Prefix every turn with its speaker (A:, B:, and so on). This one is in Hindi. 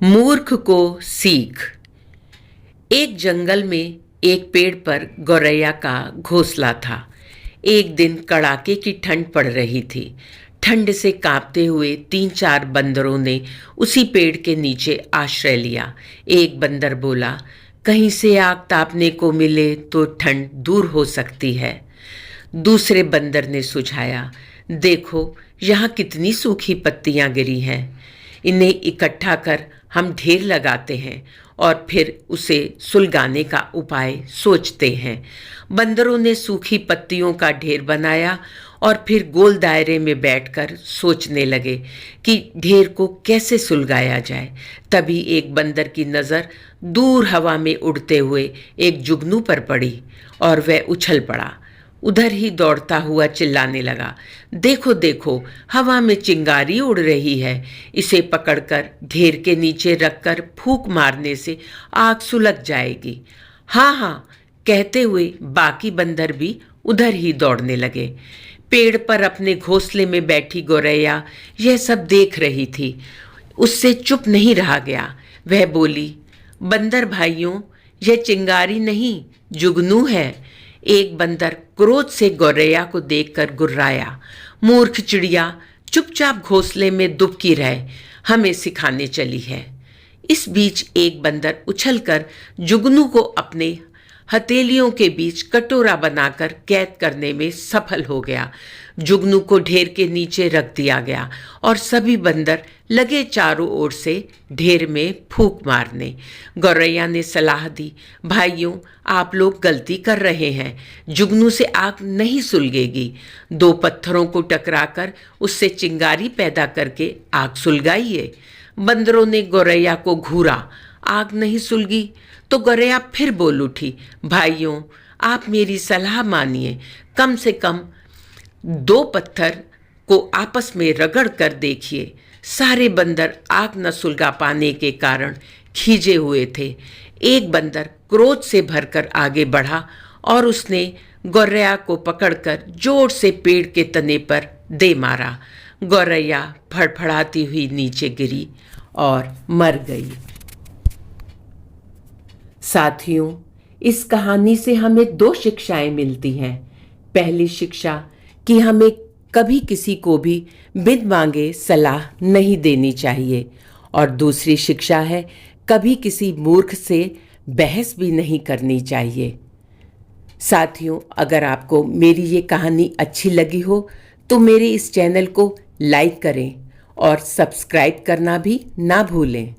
A: मूर्ख को सीख। एक जंगल में एक पेड़ पर गौरैया का घोंसला था। एक दिन कड़ाके की ठंड पड़ रही थी। ठंड से कांपते हुए 3-4 बंदरों ने उसी पेड़ के नीचे आश्रय लिया। एक बंदर बोला, कहीं से आग तापने को मिले तो ठंड दूर हो सकती है। दूसरे बंदर ने सुझाया, देखो यहाँ कितनी सूखी पत्तियां गिरी हैं, इन्हें इकट्ठा कर हम ढेर लगाते हैं और फिर उसे सुलगाने का उपाय सोचते हैं। बंदरों ने सूखी पत्तियों का ढेर बनाया और फिर गोल दायरे में बैठकर सोचने लगे कि ढेर को कैसे सुलगाया जाए। तभी एक बंदर की नज़र दूर हवा में उड़ते हुए एक जुगनू पर पड़ी और वह उछल पड़ा। उधर ही दौड़ता हुआ चिल्लाने लगा, देखो देखो, हवा में चिंगारी उड़ रही है, इसे पकड़कर ढेर के नीचे रखकर फूंक मारने से आग सुलग जाएगी। हाँ हाँ कहते हुए बाकी बंदर भी उधर ही दौड़ने लगे। पेड़ पर अपने घोंसले में बैठी गौरैया यह सब देख रही थी। उससे चुप नहीं रहा गया। वह बोली, बंदर भाइयों, यह चिंगारी नहीं, जुगनू है। एक बंदर क्रोध से गौरैया को देखकर गुर्राया, मूर्ख चिड़िया, चुपचाप घोंसले में दुबकी रहे, हमें सिखाने चली है। इस बीच एक बंदर उछलकर जुगनू को अपने हथेलियों के बीच कटोरा बनाकर कैद करने में सफल हो गया। जुगनू को ढेर के नीचे रख दिया गया और सभी बंदर लगे चारों ओर से ढेर में फूंक मारने। गौरैया ने सलाह दी, भाइयों, आप लोग गलती कर रहे हैं, जुगनू से आग नहीं सुलगेगी। 2 पत्थरों को टकराकर उससे चिंगारी पैदा करके आग सुलगाइए। बंदरों ने गौरैया को घूरा, आग नहीं सुलगी तो गौरैया फिर बोल उठी, भाइयों, आप मेरी सलाह मानिए, कम से कम 2 पत्थर को आपस में रगड़ कर देखिए। सारे बंदर आग न सुलगा पाने के कारण खींचे हुए थे। एक बंदर क्रोध से भरकर आगे बढ़ा और उसने गौरैया को पकड़कर जोर से पेड़ के तने पर दे मारा। गौरैया फड़फड़ाती हुई नीचे गिरी और मर गई। साथियों, इस कहानी से हमें 2 शिक्षाएं मिलती हैं। पहली शिक्षा कि हमें कभी किसी को भी बिन मांगे सलाह नहीं देनी चाहिए और दूसरी शिक्षा है, कभी किसी मूर्ख से बहस भी नहीं करनी चाहिए। साथियों, अगर आपको मेरी ये कहानी अच्छी लगी हो तो मेरे इस चैनल को लाइक करें और सब्सक्राइब करना भी ना भूलें।